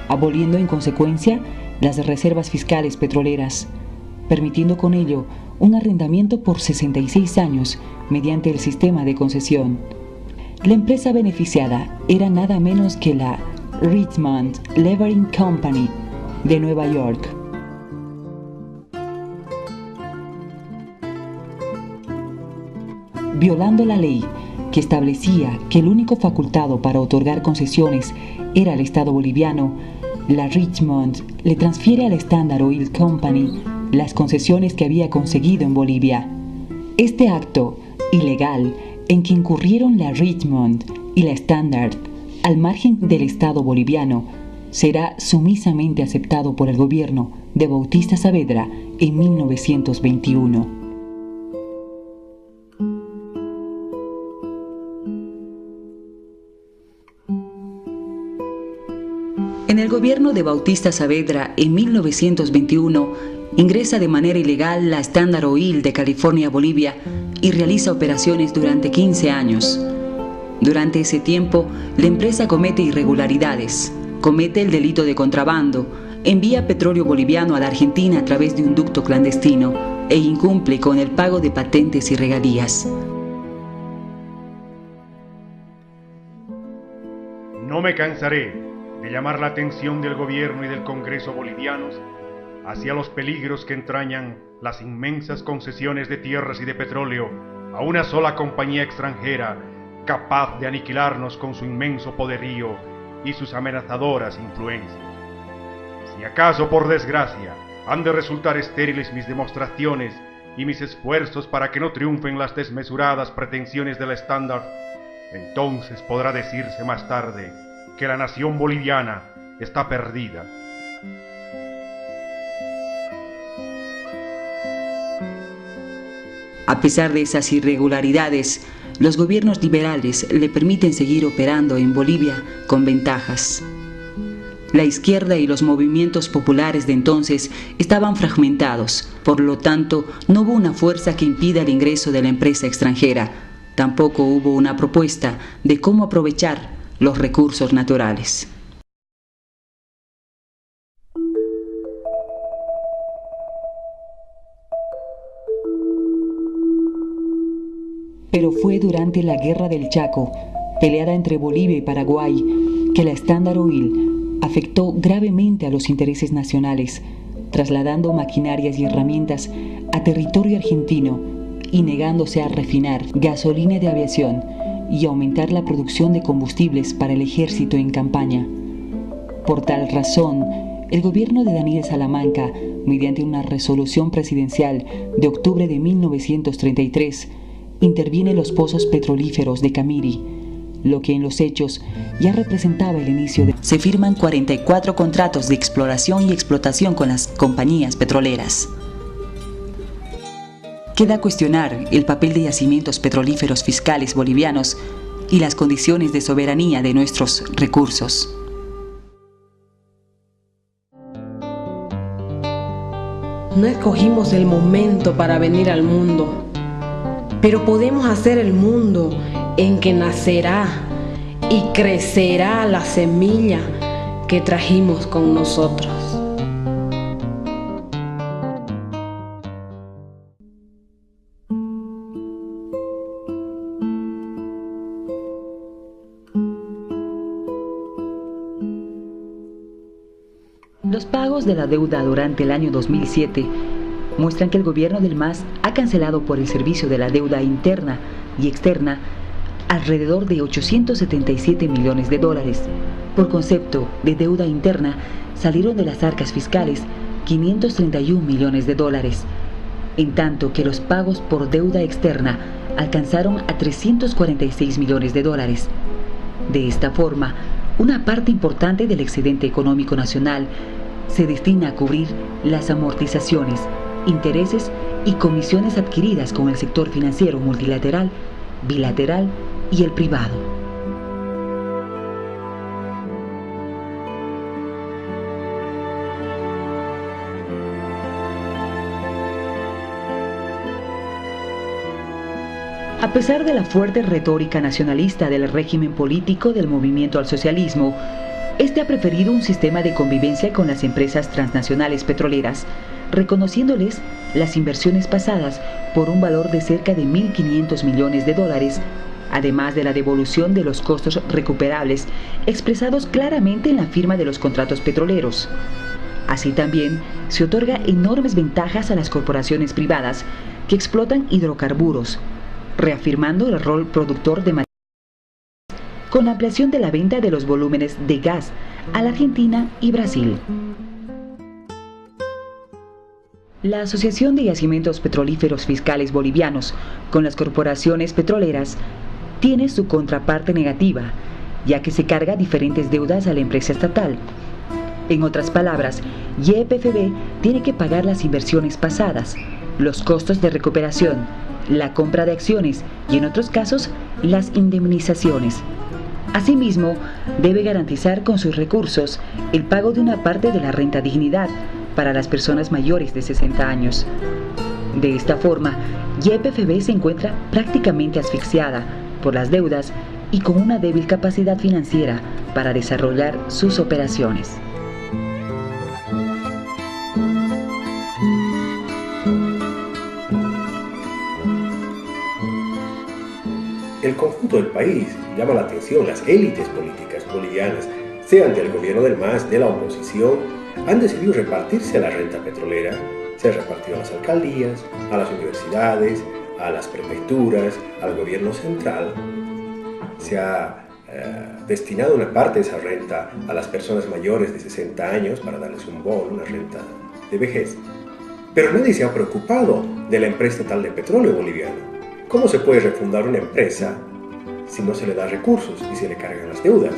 aboliendo en consecuencia las reservas fiscales petroleras, permitiendo con ello un arrendamiento por 66 años mediante el sistema de concesión. La empresa beneficiada era nada menos que la Richmond Levering Company de Nueva York. Violando la ley que establecía que el único facultado para otorgar concesiones era el Estado boliviano, la Richmond le transfiere a la Standard Oil Company las concesiones que había conseguido en Bolivia. Este acto ilegal en que incurrieron la Richmond y la Standard al margen del Estado boliviano, será sumisamente aceptado por el gobierno de Bautista Saavedra en 1921. En el gobierno de Bautista Saavedra en 1921, ingresa de manera ilegal la Standard Oil de California, Bolivia, y realiza operaciones durante 15 años. Durante ese tiempo, la empresa comete irregularidades, comete el delito de contrabando, envía petróleo boliviano a la Argentina a través de un ducto clandestino e incumple con el pago de patentes y regalías. No me cansaré de llamar la atención del gobierno y del Congreso bolivianos hacia los peligros que entrañan las inmensas concesiones de tierras y de petróleo a una sola compañía extranjera capaz de aniquilarnos con su inmenso poderío y sus amenazadoras influencias. Si acaso por desgracia han de resultar estériles mis demostraciones y mis esfuerzos para que no triunfen las desmesuradas pretensiones de la Standard, entonces podrá decirse más tarde que la nación boliviana está perdida. A pesar de esas irregularidades, los gobiernos liberales le permiten seguir operando en Bolivia con ventajas. La izquierda y los movimientos populares de entonces estaban fragmentados, por lo tanto, no hubo una fuerza que impida el ingreso de la empresa extranjera. Tampoco hubo una propuesta de cómo aprovechar los recursos naturales. Pero fue durante la Guerra del Chaco, peleada entre Bolivia y Paraguay, que la Standard Oil afectó gravemente a los intereses nacionales, trasladando maquinarias y herramientas a territorio argentino y negándose a refinar gasolina de aviación y aumentar la producción de combustibles para el ejército en campaña. Por tal razón, el gobierno de Daniel Salamanca, mediante una resolución presidencial de octubre de 1933, interviene en los pozos petrolíferos de Camiri, lo que en los hechos ya representaba el inicio de... Se firman 44 contratos de exploración y explotación con las compañías petroleras. Queda cuestionar el papel de yacimientos petrolíferos fiscales bolivianos y las condiciones de soberanía de nuestros recursos. No escogimos el momento para venir al mundo, pero podemos hacer el mundo en que nacerá y crecerá la semilla que trajimos con nosotros. Los pagos de la deuda durante el año 2007 muestran que el gobierno del MAS ha cancelado por el servicio de la deuda interna y externa alrededor de 877 millones de dólares. Por concepto de deuda interna, salieron de las arcas fiscales 531 millones de dólares, en tanto que los pagos por deuda externa alcanzaron a 346 millones de dólares. De esta forma, una parte importante del excedente económico nacional se destina a cubrir las amortizaciones, intereses y comisiones adquiridas con el sector financiero multilateral, bilateral y el privado. A pesar de la fuerte retórica nacionalista del régimen político del movimiento al socialismo, este ha preferido un sistema de convivencia con las empresas transnacionales petroleras, reconociéndoles las inversiones pasadas por un valor de cerca de 1.500 millones de dólares, además de la devolución de los costos recuperables expresados claramente en la firma de los contratos petroleros. Así también se otorga enormes ventajas a las corporaciones privadas que explotan hidrocarburos, reafirmando el rol productor de materiales con la ampliación de la venta de los volúmenes de gas a la Argentina y Brasil. La Asociación de Yacimientos Petrolíferos Fiscales Bolivianos con las corporaciones petroleras tiene su contraparte negativa, ya que se carga diferentes deudas a la empresa estatal. En otras palabras, YPFB tiene que pagar las inversiones pasadas, los costos de recuperación, la compra de acciones y en otros casos, las indemnizaciones. Asimismo, debe garantizar con sus recursos el pago de una parte de la renta dignidad para las personas mayores de 60 años. De esta forma, YPFB se encuentra prácticamente asfixiada por las deudas y con una débil capacidad financiera para desarrollar sus operaciones. El conjunto del país llama la atención. Las élites políticas bolivianas, sean del gobierno del MAS, de la oposición, han decidido repartirse a la renta petrolera. Se ha repartido a las alcaldías, a las universidades, a las prefecturas, al gobierno central. Se ha destinado una parte de esa renta a las personas mayores de 60 años para darles un bono, una renta de vejez. Pero nadie se ha preocupado de la empresa estatal de petróleo boliviano. ¿Cómo se puede refundar una empresa si no se le da recursos y se le cargan las deudas?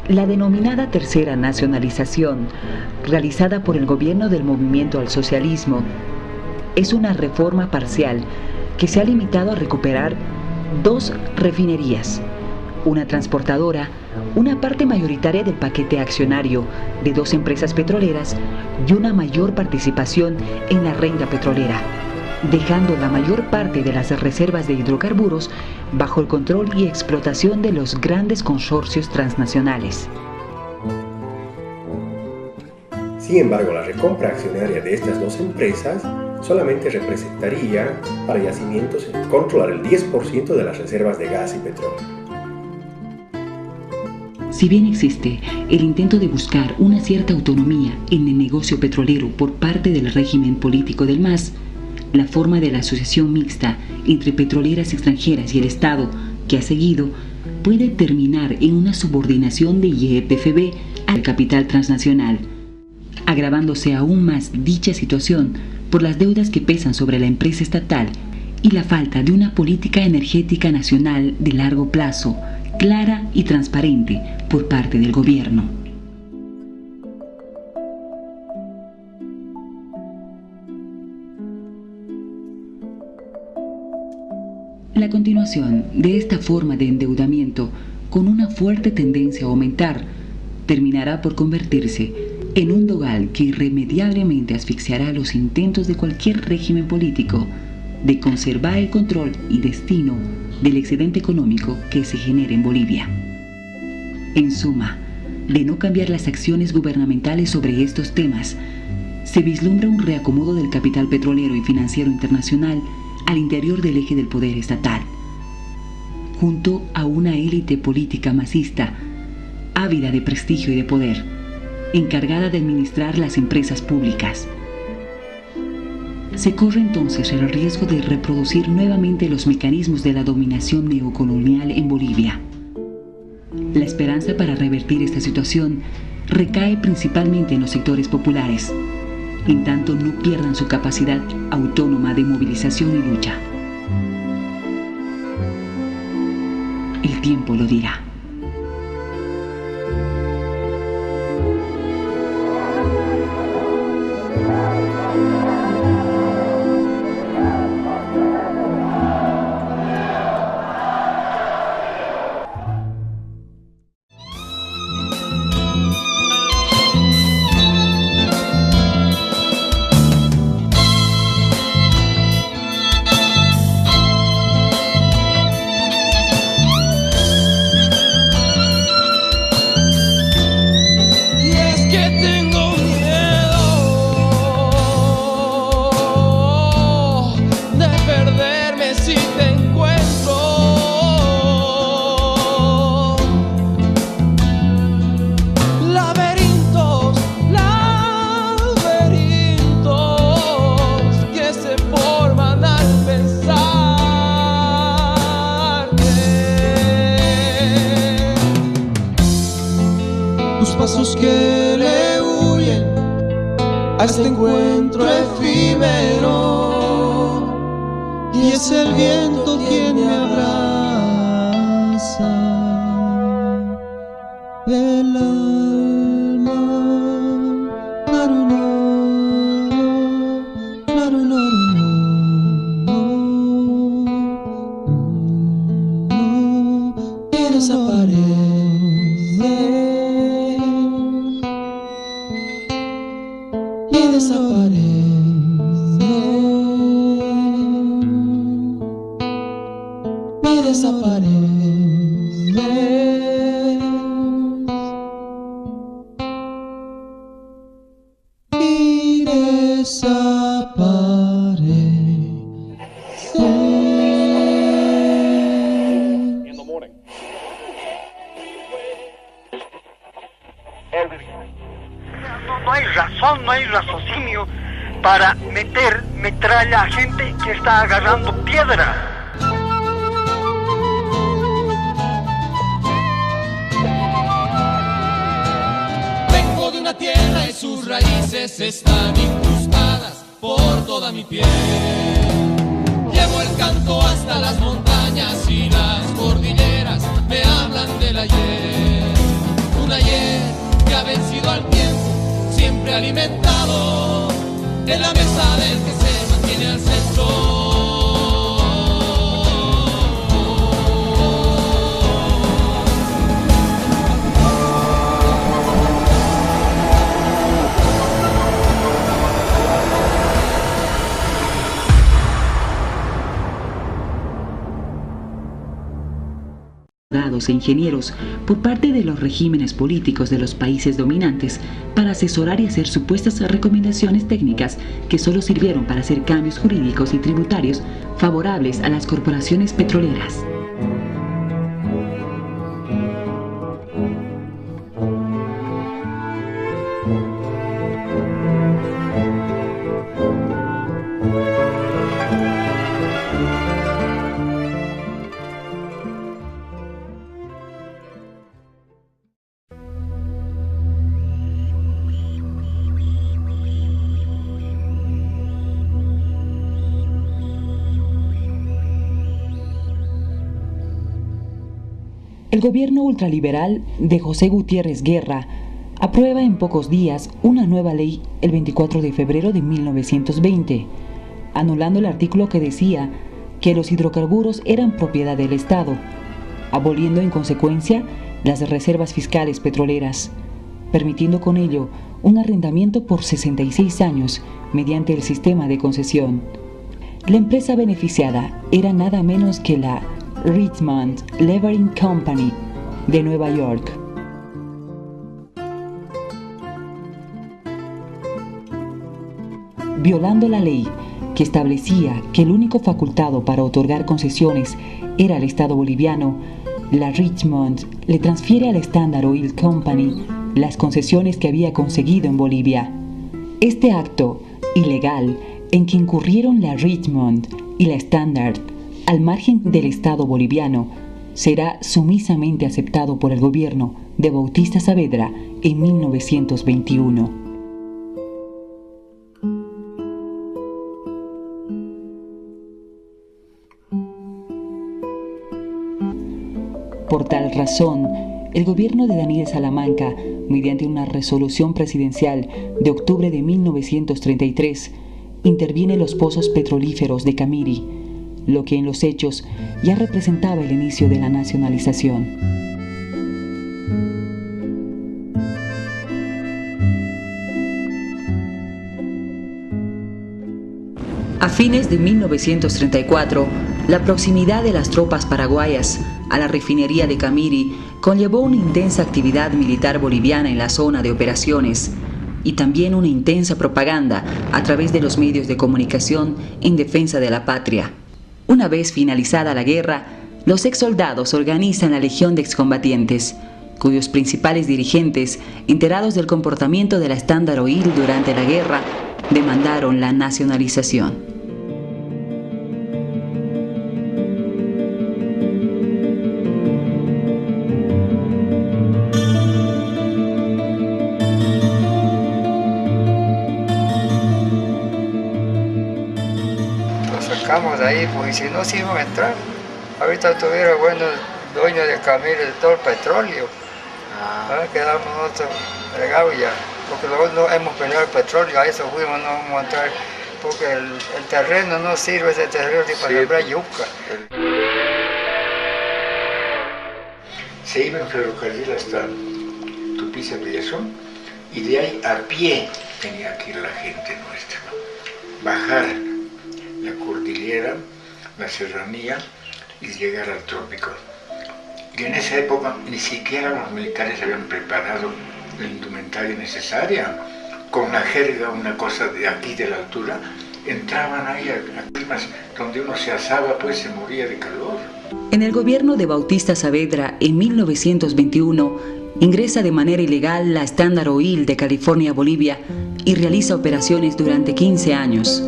La denominada tercera nacionalización, realizada por el gobierno del movimiento al socialismo, es una reforma parcial que se ha limitado a recuperar 2 refinerías, una transportadora, una parte mayoritaria del paquete accionario de 2 empresas petroleras y una mayor participación en la renta petrolera, dejando la mayor parte de las reservas de hidrocarburos bajo el control y explotación de los grandes consorcios transnacionales. Sin embargo, la recompra accionaria de estas 2 empresas solamente representaría para yacimientos controlar el 10% de las reservas de gas y petróleo. Si bien existe el intento de buscar una cierta autonomía en el negocio petrolero por parte del régimen político del MAS, la forma de la asociación mixta entre petroleras extranjeras y el Estado que ha seguido puede terminar en una subordinación de YPFB al capital transnacional, agravándose aún más dicha situación por las deudas que pesan sobre la empresa estatal y la falta de una política energética nacional de largo plazo, clara y transparente por parte del gobierno. La continuación de esta forma de endeudamiento, con una fuerte tendencia a aumentar, terminará por convertirse en un dogal que irremediablemente asfixiará los intentos de cualquier régimen político de conservar el control y destino del excedente económico que se genere en Bolivia. En suma, de no cambiar las acciones gubernamentales sobre estos temas, se vislumbra un reacomodo del capital petrolero y financiero internacional al interior del eje del poder estatal, junto a una élite política masista, ávida de prestigio y de poder, encargada de administrar las empresas públicas. Se corre entonces el riesgo de reproducir nuevamente los mecanismos de la dominación neocolonial en Bolivia. La esperanza para revertir esta situación recae principalmente en los sectores populares, en tanto no pierdan su capacidad autónoma de movilización y lucha. El tiempo lo dirá. Pasos que le huyen a este encuentro efímero, y es el viento quien me abraza el alma. Y desaparece. No hay raciocinio para meter metralla a gente que está agarrando piedra. Vengo de una tierra y sus raíces están incrustadas por toda mi piel. Llevo el canto hasta las montañas y las cordilleras me hablan del ayer. Un ayer que ha vencido al tiempo, siempre alimentado en la mesa del que se mantiene al centro. E ingenieros por parte de los regímenes políticos de los países dominantes para asesorar y hacer supuestas recomendaciones técnicas que solo sirvieron para hacer cambios jurídicos y tributarios favorables a las corporaciones petroleras. El gobierno ultraliberal de José Gutiérrez Guerra aprueba en pocos días una nueva ley el 24 de febrero de 1920, anulando el artículo que decía que los hidrocarburos eran propiedad del Estado, aboliendo en consecuencia las reservas fiscales petroleras, permitiendo con ello un arrendamiento por 66 años mediante el sistema de concesión. La empresa beneficiada era nada menos que la Richmond Levering Company de Nueva York. Violando la ley que establecía que el único facultado para otorgar concesiones era el Estado boliviano, la Richmond le transfiere a la Standard Oil Company las concesiones que había conseguido en Bolivia. Este acto ilegal en que incurrieron la Richmond y la Standard al margen del Estado boliviano será sumisamente aceptado por el gobierno de Bautista Saavedra en 1921. Por tal razón, el gobierno de Daniel Salamanca, mediante una resolución presidencial de octubre de 1933, interviene en los pozos petrolíferos de Camiri, lo que en los hechos ya representaba el inicio de la nacionalización. A fines de 1934, la proximidad de las tropas paraguayas a la refinería de Camiri conllevó una intensa actividad militar boliviana en la zona de operaciones y también una intensa propaganda a través de los medios de comunicación en defensa de la patria. Una vez finalizada la guerra, los exsoldados organizan la Legión de Excombatientes, cuyos principales dirigentes, enterados del comportamiento de la Standard Oil durante la guerra, demandaron la nacionalización. Sacamos de ahí, porque si no, sí iban a entrar. Ahorita tuviera buenos dueños de Camiri de todo el petróleo. Quedamos nosotros fregados ya, porque luego no hemos peleado el petróleo, a eso fuimos, no vamos a entrar, porque el terreno no sirve, ese terreno ni para sembrar yuca. Se iba en ferrocarril hasta Tupiza, Villazón, y de ahí a pie tenía que ir la gente nuestra, bajar la cordillera, la serranía y llegar al trópico. Y en esa época ni siquiera los militares habían preparado la indumentaria necesaria. Con la jerga, una cosa de aquí de la altura, entraban ahí a climas donde uno se asaba, pues se moría de calor. En el gobierno de Bautista Saavedra, en 1921, ingresa de manera ilegal la Standard Oil de California, Bolivia, y realiza operaciones durante 15 años.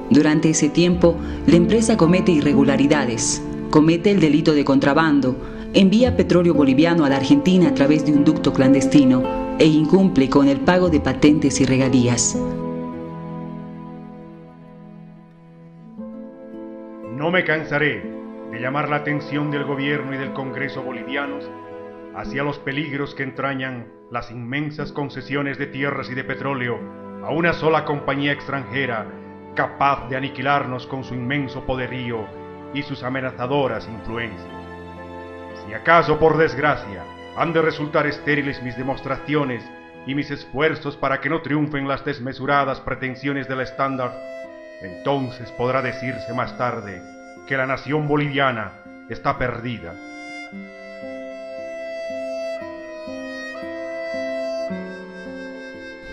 Durante ese tiempo, la empresa comete irregularidades, comete el delito de contrabando, envía petróleo boliviano a la Argentina a través de un ducto clandestino e incumple con el pago de patentes y regalías. No me cansaré de llamar la atención del gobierno y del Congreso bolivianos hacia los peligros que entrañan las inmensas concesiones de tierras y de petróleo a una sola compañía extranjera capaz de aniquilarnos con su inmenso poderío y sus amenazadoras influencias. Si acaso por desgracia han de resultar estériles mis demostraciones y mis esfuerzos para que no triunfen las desmesuradas pretensiones de la Standard, entonces podrá decirse más tarde que la nación boliviana está perdida.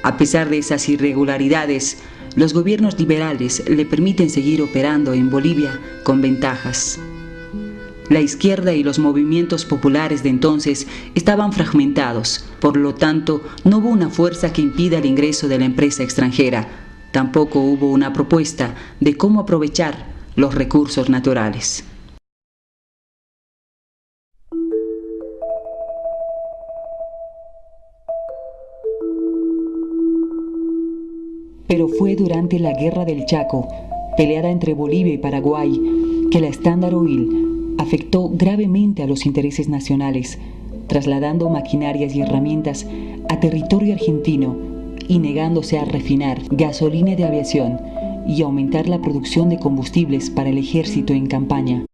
A pesar de esas irregularidades, los gobiernos liberales le permiten seguir operando en Bolivia con ventajas. La izquierda y los movimientos populares de entonces estaban fragmentados, por lo tanto, no hubo una fuerza que impida el ingreso de la empresa extranjera. Tampoco hubo una propuesta de cómo aprovechar los recursos naturales. Pero fue durante la Guerra del Chaco, peleada entre Bolivia y Paraguay, que la Standard Oil afectó gravemente a los intereses nacionales, trasladando maquinarias y herramientas a territorio argentino y negándose a refinar gasolina de aviación y aumentar la producción de combustibles para el ejército en campaña.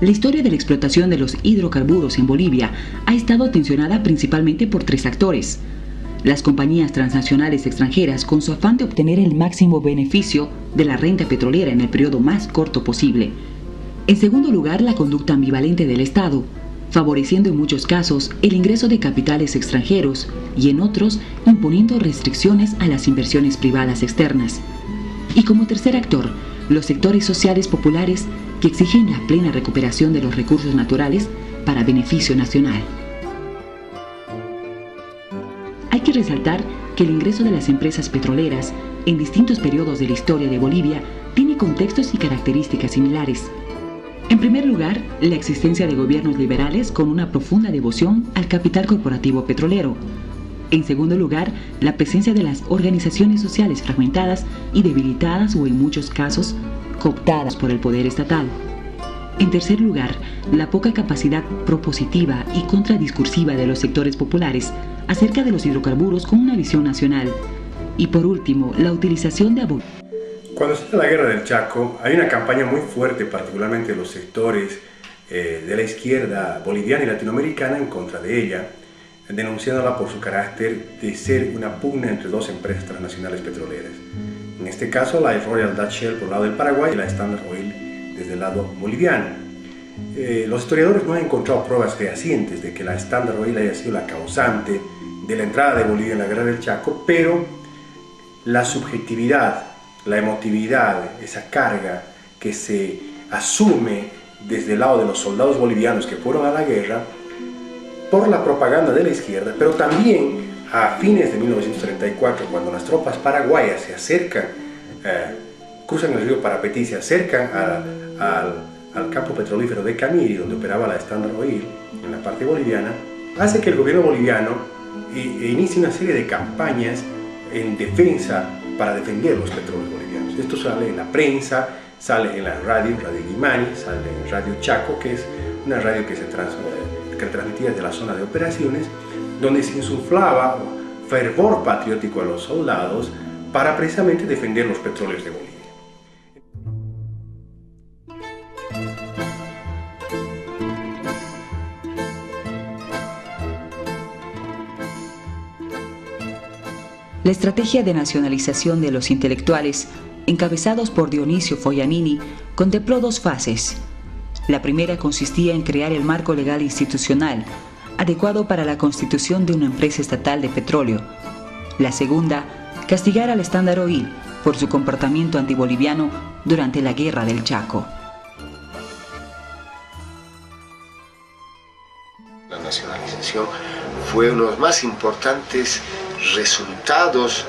La historia de la explotación de los hidrocarburos en Bolivia ha estado tensionada principalmente por tres actores: las compañías transnacionales extranjeras, con su afán de obtener el máximo beneficio de la renta petrolera en el periodo más corto posible; en segundo lugar, la conducta ambivalente del Estado, favoreciendo en muchos casos el ingreso de capitales extranjeros y en otros imponiendo restricciones a las inversiones privadas externas; y como tercer actor, los sectores sociales populares que exigen la plena recuperación de los recursos naturales para beneficio nacional. Hay que resaltar que el ingreso de las empresas petroleras en distintos periodos de la historia de Bolivia tiene contextos y características similares. En primer lugar, la existencia de gobiernos liberales con una profunda devoción al capital corporativo petrolero. En segundo lugar, la presencia de las organizaciones sociales fragmentadas y debilitadas o en muchos casos cooptadas por el poder estatal. En tercer lugar, la poca capacidad propositiva y contradiscursiva de los sectores populares acerca de los hidrocarburos con una visión nacional. Y por último, la utilización de Cuando se da la guerra del Chaco, hay una campaña muy fuerte, particularmente de los sectores de la izquierda boliviana y latinoamericana, en contra de ella, denunciándola por su carácter de ser una pugna entre dos empresas transnacionales petroleras. En este caso, la Royal Dutch Shell por el lado del Paraguay y la Standard Oil desde el lado boliviano. Los historiadores no han encontrado pruebas fehacientes de que la Standard Oil haya sido la causante de la entrada de Bolivia en la guerra del Chaco, pero la subjetividad, la emotividad, esa carga que se asume desde el lado de los soldados bolivianos que fueron a la guerra por la propaganda de la izquierda, pero también a fines de 1934, cuando las tropas paraguayas se acercan, cruzan el río Parapetí, se acercan al campo petrolífero de Camiri, donde operaba la Standard Oil en la parte boliviana, hace que el gobierno boliviano inicie una serie de campañas en defensa, para defender los petróleos bolivianos. Esto sale en la prensa, sale en la radio Limani, sale en Radio Chaco, que es una radio que se transmitía desde la zona de operaciones, donde se insuflaba fervor patriótico a los soldados para precisamente defender los petróleos de Bolivia. La estrategia de nacionalización de los intelectuales, encabezados por Dionisio Foglianini, contempló dos fases. La primera consistía en crear el marco legal institucional adecuado para la constitución de una empresa estatal de petróleo. La segunda, castigar al Standard Oil por su comportamiento antiboliviano durante la Guerra del Chaco. La nacionalización fue uno de los más importantes resultados